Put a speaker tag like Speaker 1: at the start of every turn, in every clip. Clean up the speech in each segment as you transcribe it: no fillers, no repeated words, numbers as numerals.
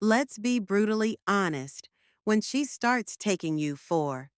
Speaker 1: Let's be brutally honest. When she starts taking you for,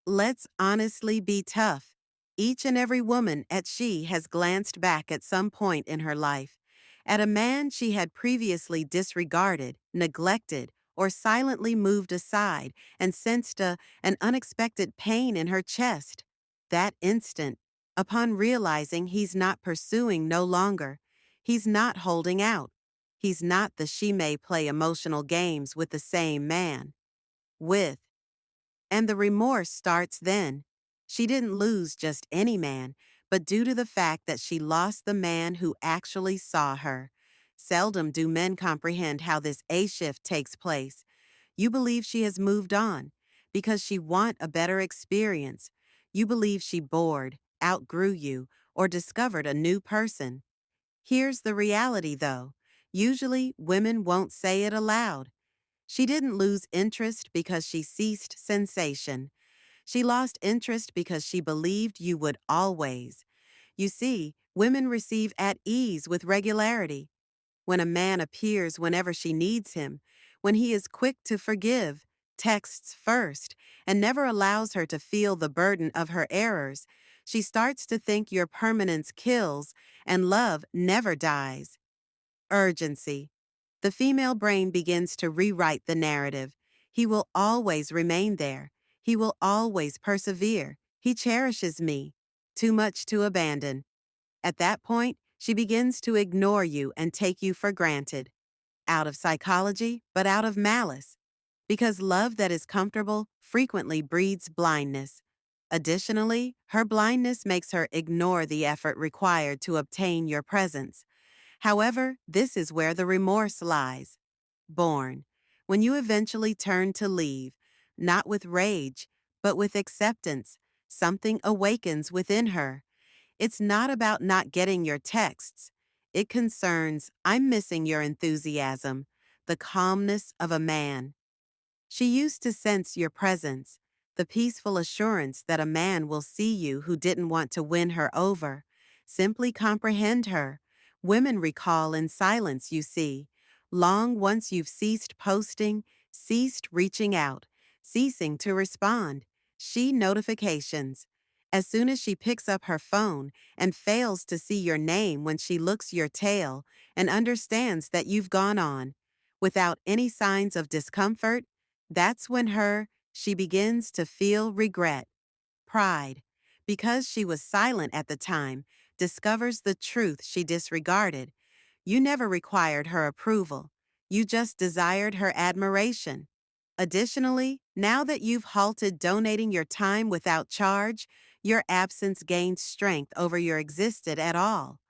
Speaker 1: let's honestly be tough. Each and every woman at She has glanced back at some point in her life at a man she had previously disregarded, neglected, or silently moved aside and sensed an unexpected pain in her chest. That instant, upon realizing he's not pursuing no longer, he's not holding out, he's not the she may play emotional games with the same man. With and the remorse starts then. She didn't lose just any man, but due to the fact that she lost the man who actually saw her. Seldom do men comprehend how this A-shift takes place. You believe she has moved on because she want a better experience. You believe she bored, outgrew you, or discovered a new person. Here's the reality though. Usually, women won't say it aloud. She didn't lose interest because she ceased sensation. She lost interest because she believed you would always. You see, women receive at ease with regularity. When a man appears whenever she needs him, when he is quick to forgive, texts first, and never allows her to feel the burden of her errors, she starts to think your permanence kills and love never dies. Urgency. The female brain begins to rewrite the narrative. He will always remain there. He will always persevere. He cherishes me. Too much to abandon. At that point, she begins to ignore you and take you for granted. Out of psychology, but out of malice. Because love that is comfortable frequently breeds blindness. Additionally, her blindness makes her ignore the effort required to obtain your presence. However, this is where the remorse lies. Born. When you eventually turn to leave, not with rage, but with acceptance, something awakens within her. It's not about not getting your texts. It concerns, I'm missing your enthusiasm, the calmness of a man. She used to sense your presence, the peaceful assurance that a man will see you who didn't want to win her over. Simply comprehend her. Women recall in silence, you see. Long once you've ceased posting, ceased reaching out, ceasing to respond. She notifications. As soon as she picks up her phone and fails to see your name when she looks your tail and understands that you've gone on, without any signs of discomfort, that's when she begins to feel regret, pride, because she was silent at the time, discovers the truth she disregarded. You never required her approval. You just desired her admiration. Additionally, now that you've halted donating your time without charge, your absence gains strength over your existed at all.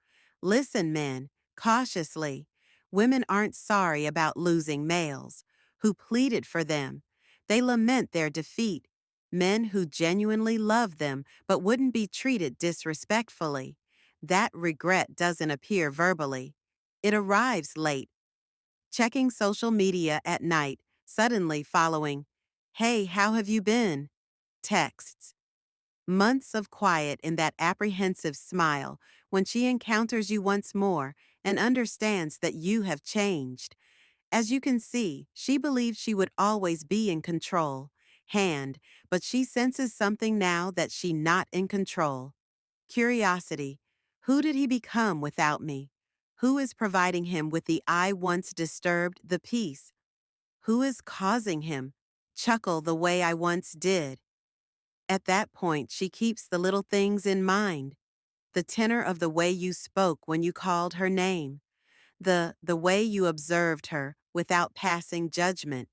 Speaker 1: Listen, men, cautiously. Women aren't sorry about losing males who pleaded for them. They lament their defeat. Men who genuinely love them but wouldn't be treated disrespectfully. That regret doesn't appear verbally. It arrives late. Checking social media at night, suddenly following, "Hey, how have you been?" texts. Months of quiet in that apprehensive smile when she encounters you once more and understands that you have changed. As you can see, she believed she would always be in control, but she senses something now that she not in control. Curiosity. Who did he become without me? Who is providing him with the I once disturbed the peace? Who is causing him chuckle the way I once did? At that point, she keeps the little things in mind. The tenor of the way you spoke when you called her name. The way you observed her without passing judgment.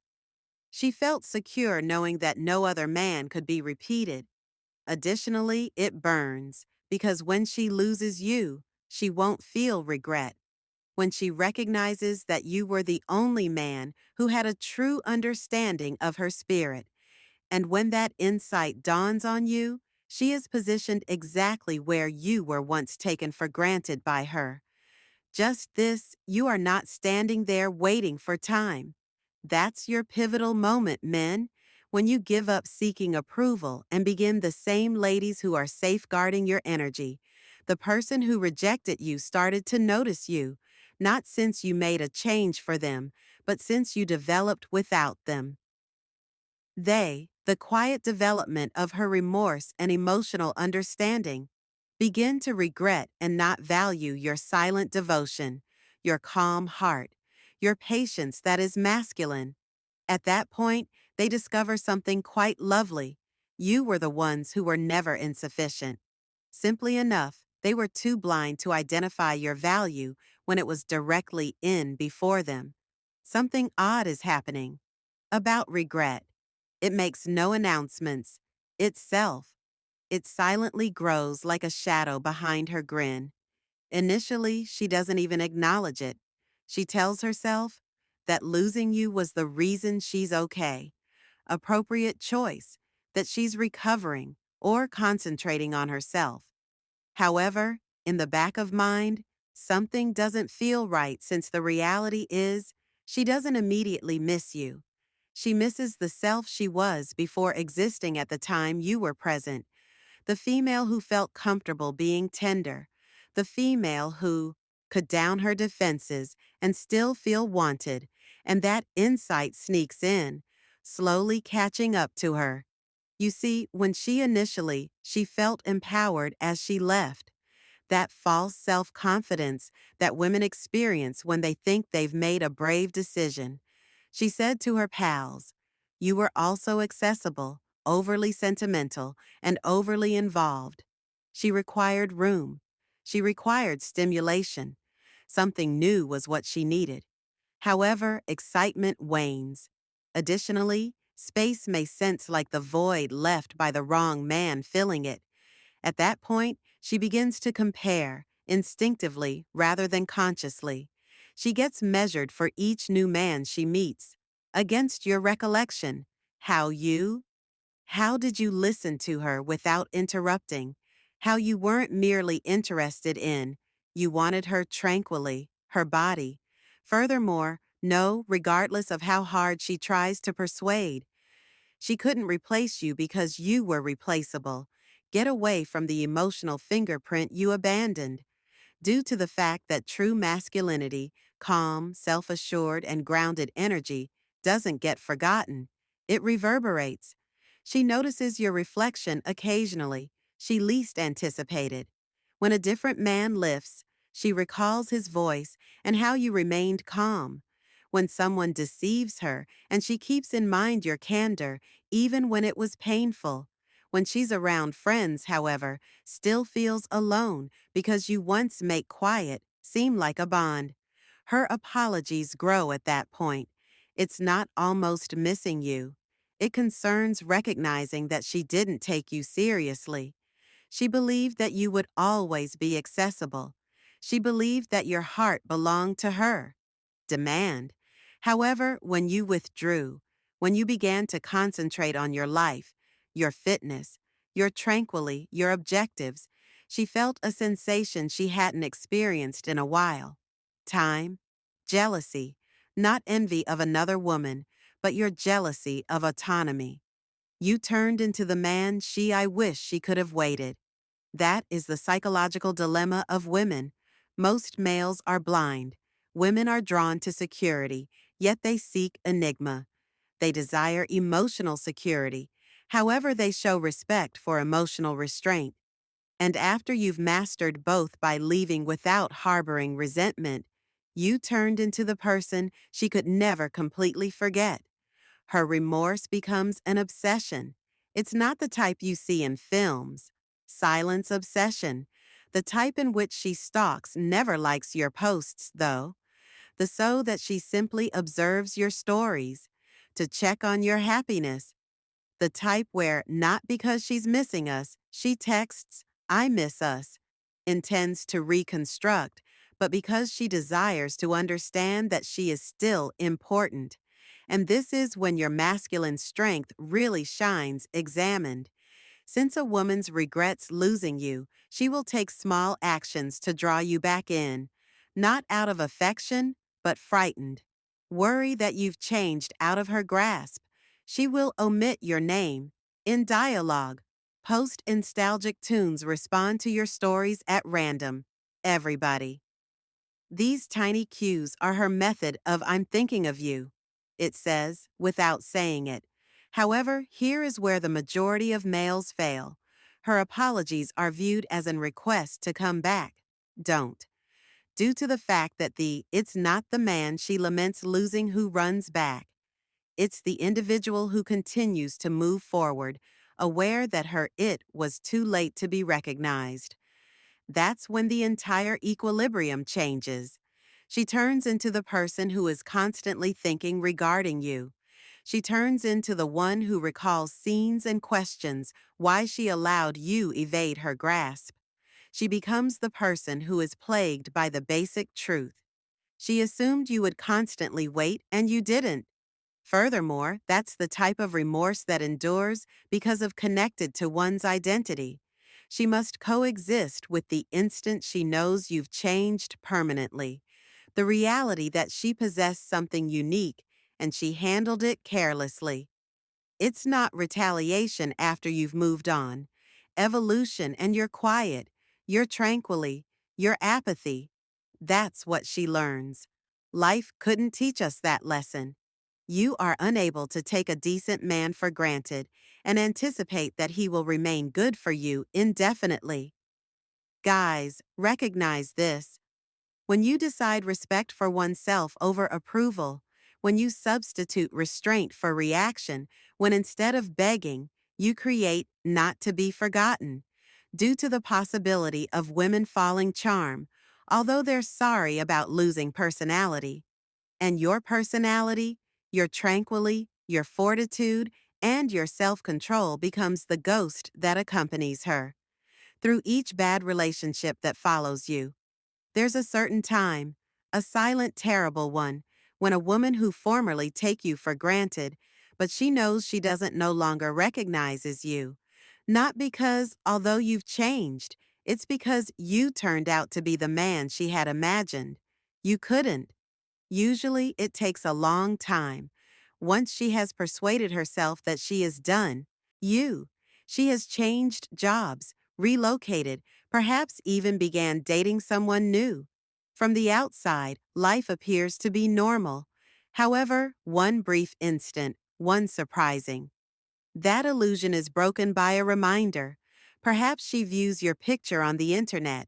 Speaker 1: She felt secure knowing that no other man could be repeated. Additionally, it burns, because when she loses you, she won't feel regret. When she recognizes that you were the only man who had a true understanding of her spirit. And when that insight dawns on you, she is positioned exactly where you were once taken for granted by her. Just this, you are not standing there waiting for time. That's your pivotal moment, men, when you give up seeking approval and begin the same ladies who are safeguarding your energy. The person who rejected you started to notice you, not since you made a change for them, but since you developed without them. The quiet development of her remorse and emotional understanding, begin to regret and not value your silent devotion, your calm heart, your patience that is masculine. At that point, they discover something quite lovely. You were the ones who were never insufficient. Simply enough, they were too blind to identify your value when it was directly in before them. Something odd is happening. About regret. It makes no announcements. Itself. It silently grows like a shadow behind her grin. Initially, she doesn't even acknowledge it. She tells herself that losing you was the reason she's okay. Appropriate choice, that she's recovering or concentrating on herself. However, in the back of mind, something doesn't feel right since the reality is she doesn't immediately miss you. She misses the self she was before existing at the time you were present, the female who felt comfortable being tender, the female who could down her defenses and still feel wanted, and that insight sneaks in, slowly catching up to her. You see, when she felt empowered as she left, that false self-confidence that women experience when they think they've made a brave decision. She said to her pals, "You were also accessible, overly sentimental, and overly involved." She required room. She required stimulation. Something new was what she needed. However, excitement wanes. Additionally, space may sense like the void left by the wrong man filling it. At that point, she begins to compare, instinctively rather than consciously. She gets measured for each new man she meets. Against your recollection, how you, how did you listen to her without interrupting? How you weren't merely interested in, you wanted her tranquilly, her body. Furthermore, no, regardless of how hard she tries to persuade, she couldn't replace you because you were replaceable. Get away from the emotional fingerprint you abandoned. Due to the fact that true masculinity, calm, self-assured, and grounded energy doesn't get forgotten, it reverberates. She notices your reflection occasionally, she least anticipated. When a different man lifts, she recalls his voice and how you remained calm. When someone deceives her, and she keeps in mind your candor, even when it was painful. When she's around friends, however, still feels alone because you once make quiet seem like a bond. Her apologies grow at that point. It's not almost missing you. It concerns recognizing that she didn't take you seriously. She believed that you would always be accessible. She believed that your heart belonged to her. Demand. However, when you withdrew, when you began to concentrate on your life, your fitness, your tranquility, your objectives, she felt a sensation she hadn't experienced in a while. Time, jealousy, not envy of another woman, but your jealousy of autonomy. You turned into the man I wish she could have waited. That is the psychological dilemma of women. Most males are blind. Women are drawn to security, yet they seek enigma. They desire emotional security. However, they show respect for emotional restraint. And after you've mastered both by leaving without harboring resentment, you turned into the person she could never completely forget. Her remorse becomes an obsession. It's not the type you see in films. Silence obsession. The type in which she stalks never likes your posts, though. The so that she simply observes your stories to check on your happiness. The type where, not because she's missing us, she texts, "I miss us," intends to reconstruct, but because she desires to understand that she is still important. And this is when your masculine strength really shines examined. Since a woman's regrets losing you, she will take small actions to draw you back in, not out of affection, but frightened. Worry that you've changed out of her grasp. She will omit your name. In dialogue, post-nostalgic tunes respond to your stories at random. Everybody. These tiny cues are her method of "I'm thinking of you," it says, without saying it. However, here is where the majority of males fail. Her apologies are viewed as an request to come back. Don't. Due to the fact that it's not the man she laments losing who runs back. It's the individual who continues to move forward, aware that her it was too late to be recognized. That's when the entire equilibrium changes. She turns into the person who is constantly thinking regarding you. She turns into the one who recalls scenes and questions why she allowed you evade her grasp. She becomes the person who is plagued by the basic truth. She assumed you would constantly wait and you didn't. Furthermore, that's the type of remorse that endures because of connected to one's identity. She must coexist with the instant she knows you've changed permanently. The reality that she possessed something unique and she handled it carelessly. It's not retaliation after you've moved on. Evolution and you're quiet, you're tranquilly, your apathy. That's what she learns. Life couldn't teach us that lesson. You are unable to take a decent man for granted and anticipate that he will remain good for you indefinitely. Guys, recognize this. When you decide respect for oneself over approval, when you substitute restraint for reaction, when instead of begging, you create not to be forgotten, due to the possibility of women falling charm, although they're sorry about losing personality. And your personality, your tranquility, your fortitude, and your self-control becomes the ghost that accompanies her. Through each bad relationship that follows you, there's a certain time, a silent, terrible one, when a woman who formerly take you for granted, but she knows she doesn't no longer recognizes you. Not because, although you've changed, it's because you turned out to be the man she had imagined. You couldn't. Usually, it takes a long time. Once she has persuaded herself that she is done, you. She has changed jobs, relocated, perhaps even began dating someone new. From the outside, life appears to be normal. However, one brief instant, one surprising. That illusion is broken by a reminder. Perhaps she views your picture on the internet.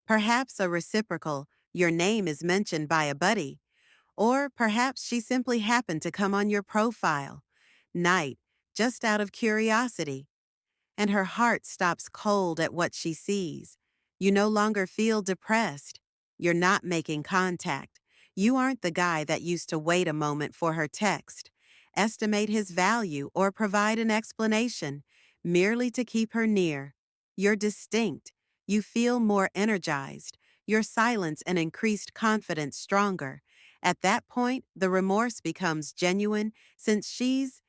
Speaker 1: Perhaps a reciprocal, your name is mentioned by a buddy. Or perhaps she simply happened to come on your profile. Night, just out of curiosity. And her heart stops cold at what she sees. You no longer feel depressed. You're not making contact. You aren't the guy that used to wait a moment for her text, estimate his value, or provide an explanation, merely to keep her near. You're distinct. You feel more energized. Your silence and increased confidence stronger. At that point, the remorse becomes genuine since she's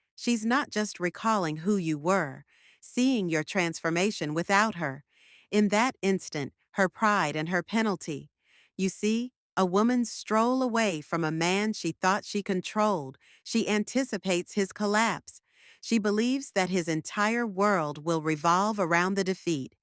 Speaker 1: not just recalling who you were, seeing your transformation without her. In that instant, her pride and her penalty. You see, a woman's stroll away from a man she thought she controlled. She anticipates his collapse. She believes that his entire world will revolve around the defeat.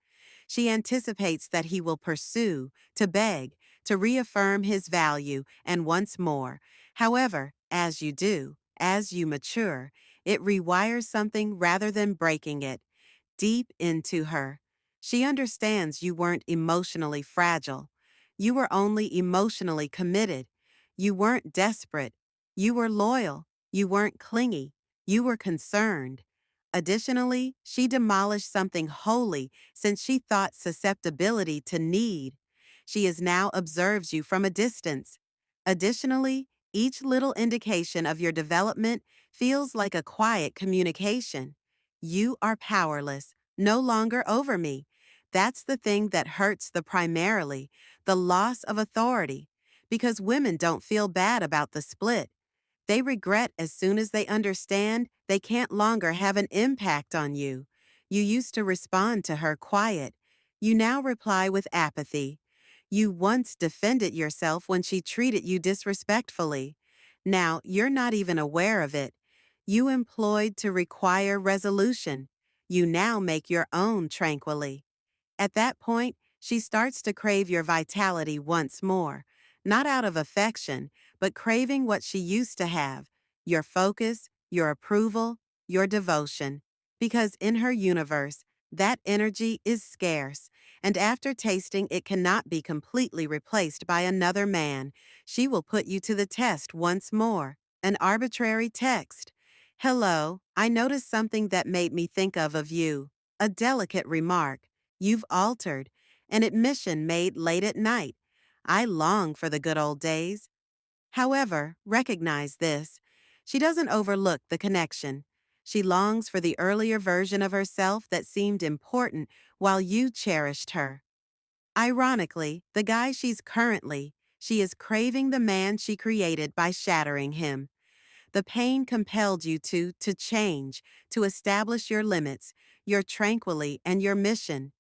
Speaker 1: She anticipates that he will pursue, to beg, to reaffirm his value, and once more. However, as you do, as you mature, it rewires something rather than breaking it. Deep into her, she understands you weren't emotionally fragile. You were only emotionally committed. You weren't desperate. You were loyal. You weren't clingy. You were concerned. Additionally, she demolished something holy since she thought susceptibility to need. She is now observes you from a distance. Additionally, each little indication of your development feels like a quiet communication. You are powerless, no longer over me. That's the thing that hurts primarily, the loss of authority. Because women don't feel bad about the split. They regret as soon as they understand they can't longer have an impact on you. You used to respond to her quiet. You now reply with apathy. You once defended yourself when she treated you disrespectfully. Now you're not even aware of it. You employed to require resolution. You now make your own tranquilly. At that point, she starts to crave your vitality once more, not out of affection, but craving what she used to have, your focus, your approval, your devotion. Because in her universe, that energy is scarce, and after tasting it cannot be completely replaced by another man. She will put you to the test once more. An arbitrary text. Hello, I noticed something that made me think of you. A delicate remark. You've altered. An admission made late at night. I long for the good old days. However, recognize this. She doesn't overlook the connection. She longs for the earlier version of herself that seemed important while you cherished her. Ironically, the guy she is craving the man she created by shattering him. The pain compelled you to change, to establish your limits, your tranquility, and your mission.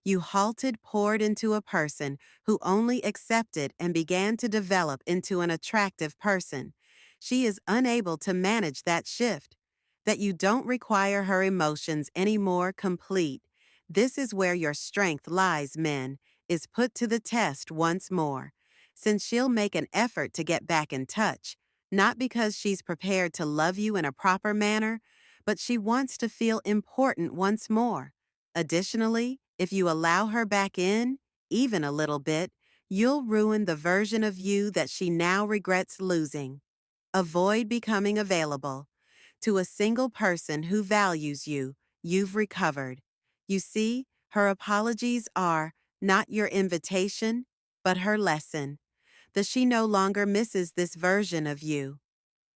Speaker 1: You halted, poured into a person who only accepted and began to develop into an attractive person. She is unable to manage that shift. That you don't require her emotions anymore complete. This is where your strength lies, men, is put to the test once more. Since she'll make an effort to get back in touch, not because she's prepared to love you in a proper manner, but she wants to feel important once more. Additionally, if you allow her back in, even a little bit, you'll ruin the version of you that she now regrets losing. Avoid becoming available. To a single person who values you, you've recovered. You see, her apologies are not your invitation, but her lesson. That she no longer misses this version of you.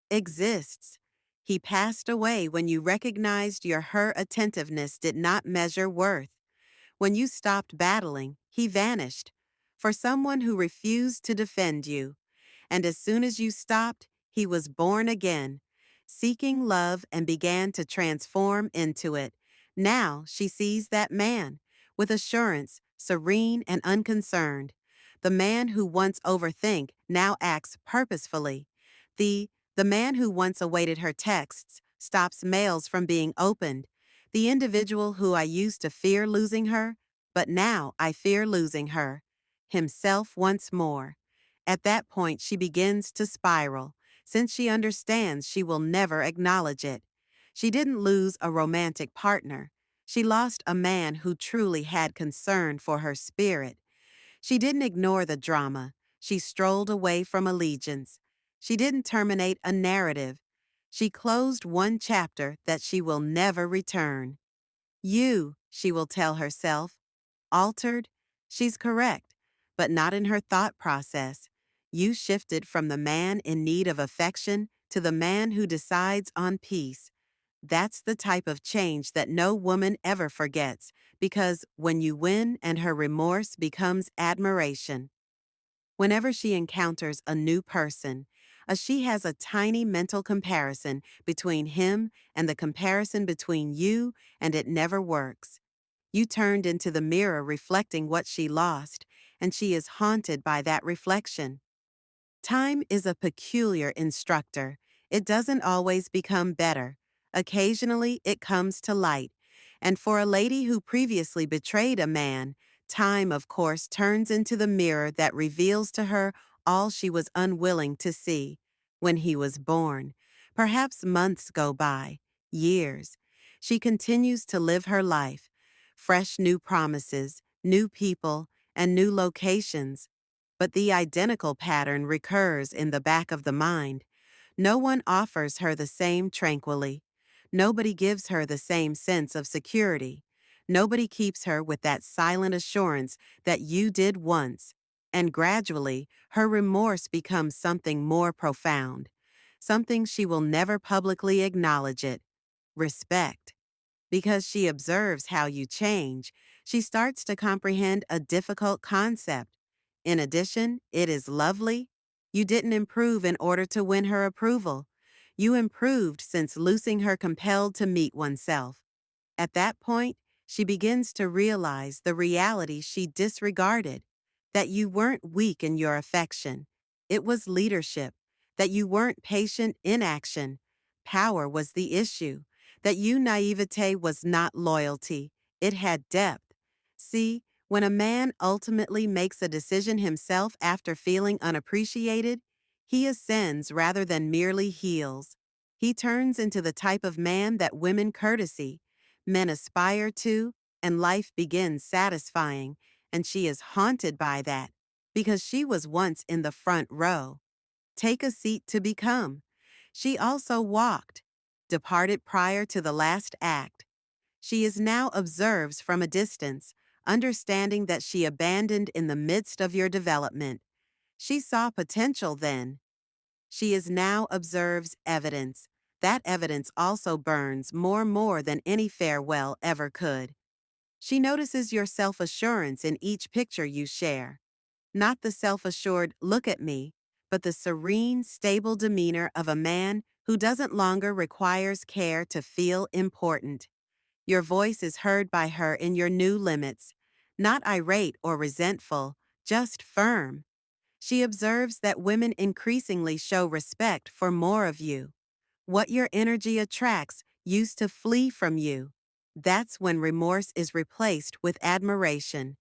Speaker 1: Exists. He passed away when you recognized her attentiveness did not measure worth. When you stopped battling, he vanished. For someone who refused to defend you. And as soon as you stopped, he was born again, seeking love and began to transform into it. Now she sees that man, with assurance, serene and unconcerned. The man who once overthink now acts purposefully. The, the man who once awaited her texts stops mails from being opened. The individual who I used to fear losing her, but now I fear losing her. Himself once more. At that point, she begins to spiral, since she understands she will never acknowledge it. She didn't lose a romantic partner. She lost a man who truly had concern for her spirit. She didn't ignore the drama. She strolled away from allegiance. She didn't terminate a narrative. She closed one chapter that she will never return. You, she will tell herself, altered? She's correct, but not in her thought process. You shifted from the man in need of affection to the man who decides on peace. That's the type of change that no woman ever forgets, because when you win and her remorse becomes admiration. Whenever she encounters a new person, she has a tiny mental comparison between him and the comparison between you, and it never works. You turned into the mirror reflecting what she lost, and she is haunted by that reflection. Time is a peculiar instructor. It doesn't always become better. Occasionally, it comes to light. And for a lady who previously betrayed a man, time, of course, turns into the mirror that reveals to her all she was unwilling to see. When he was born, perhaps months go by, years. She continues to live her life. Fresh new promises, new people, and new locations. But the identical pattern recurs in the back of the mind. No one offers her the same tranquility. Nobody gives her the same sense of security. Nobody keeps her with that silent assurance that you did once. And gradually, her remorse becomes something more profound. Something she will never publicly acknowledge it. Respect. Because she observes how you change, she starts to comprehend a difficult concept. In addition, it is lovely. You didn't improve in order to win her approval. You improved since losing her compelled to meet oneself. At that point, she begins to realize the reality she disregarded, that you weren't weak in your affection. It was leadership, that you weren't patient in action. Power was the issue, that you naivete was not loyalty. It had depth. See, When a man ultimately makes a decision himself after feeling unappreciated, he ascends rather than merely heals. He turns into the type of man that women courtesy, men aspire to, and life begins satisfying, and she is haunted by that because she was once in the front row. Take a seat to become. She also walked, departed prior to the last act. She is now observes from a distance, understanding that she abandoned in the midst of your development. She saw potential then. She is now observes evidence. That evidence also burns more than any farewell ever could. She notices your self-assurance in each picture you share. Not the self-assured look at me, but the serene, stable demeanor of a man who doesn't longer requires care to feel important. Your voice is heard by her in your new limits, not irate or resentful, just firm. She observes that women increasingly show respect for more of you. What your energy attracts used to flee from you. That's when remorse is replaced with admiration.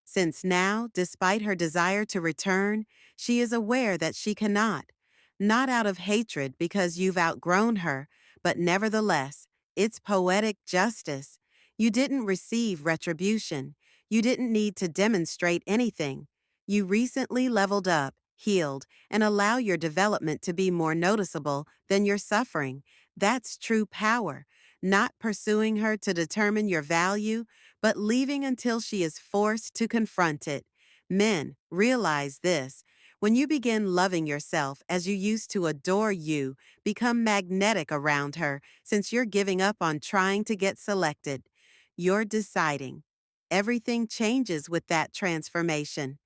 Speaker 1: Since now, despite her desire to return, she is aware that she cannot. Not out of hatred because you've outgrown her, but nevertheless, it's poetic justice. You didn't receive retribution. You didn't need to demonstrate anything. You recently leveled up, healed, and allow your development to be more noticeable than your suffering. That's true power. Not pursuing her to determine your value, but leaving until she is forced to confront it. Men, realize this. When you begin loving yourself as you used to adore you, become magnetic around her since you're giving up on trying to get selected. You're deciding. Everything changes with that transformation.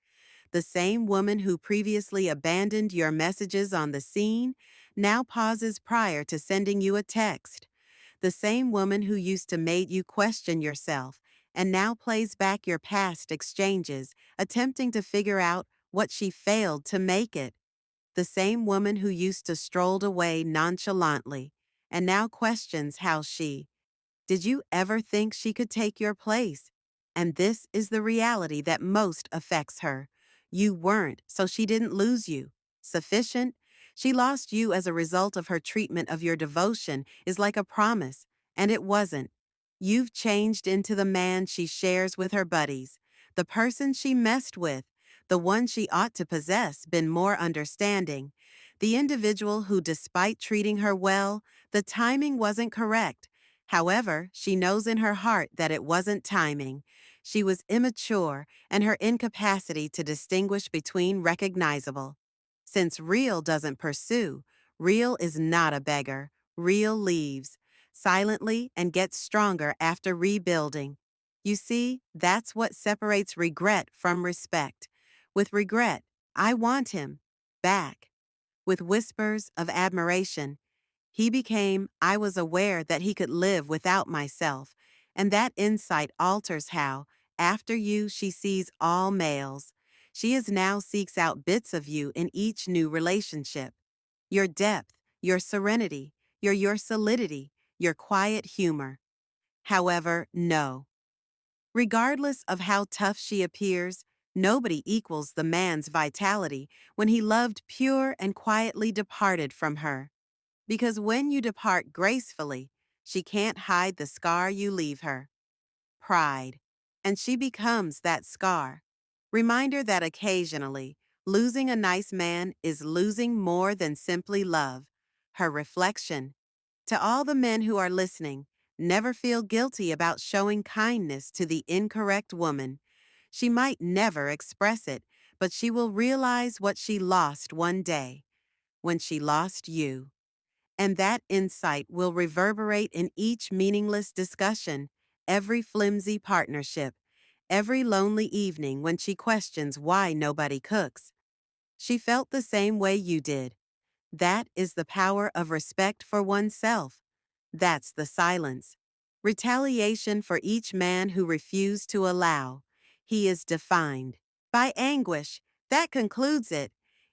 Speaker 1: The same woman who previously abandoned your messages on the scene now pauses prior to sending you a text. The same woman who used to make you question yourself and now plays back your past exchanges, attempting to figure out what she failed to make it. The same woman who used to stroll away nonchalantly and now questions how she did you ever think she could take your place? And this is the reality that most affects her. You weren't, so she didn't lose you. Sufficient? She lost you as a result of her treatment of your devotion is like a promise, and it wasn't. You've changed into the man she shares with her buddies, the person she messed with, the one she ought to possess, been more understanding, the individual who, despite treating her well, the timing wasn't correct. However, she knows in her heart that it wasn't timing. She was immature, and her incapacity to distinguish between recognizable. Since real doesn't pursue, real is not a beggar. Real leaves, silently, and gets stronger after rebuilding. You see, that's what separates regret from respect. With regret, I want him back. With whispers of admiration, I was aware that he could live without myself, and that insight alters how, after you, she sees all males. She is now seeks out bits of you in each new relationship. Your depth, your serenity, your solidity, your quiet humor. However, no. Regardless of how tough she appears, nobody equals the man's vitality when he loved pure and quietly departed from her. Because when you depart gracefully, she can't hide the scar you leave her. Pride. And she becomes that scar. Reminder that occasionally, losing a nice man is losing more than simply love. Her reflection. To all the men who are listening, never feel guilty about showing kindness to the incorrect woman. She might never express it, but she will realize what she lost one day, when she lost you. And that insight will reverberate in each meaningless discussion, every flimsy partnership, every lonely evening when she questions why nobody cooks. She felt the same way you did. That is the power of respect for oneself. That's the silence. Retaliation for each man who refused to allow. He is defined by anguish. That concludes it.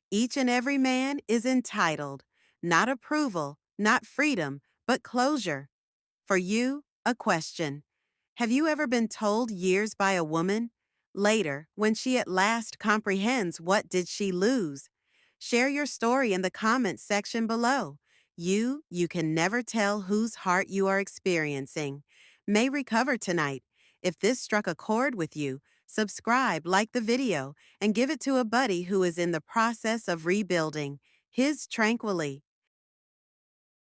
Speaker 1: Each and every man is entitled, not approval, not freedom, but closure. For you, a question. Have you ever been told years by a woman, Later, when she at last comprehends what did she lose, share your story in the comments section below. You can never tell whose heart you are experiencing. May recover tonight. If this struck a chord with you, subscribe, like the video, and give it to a buddy who is in the process of rebuilding his tranquilly.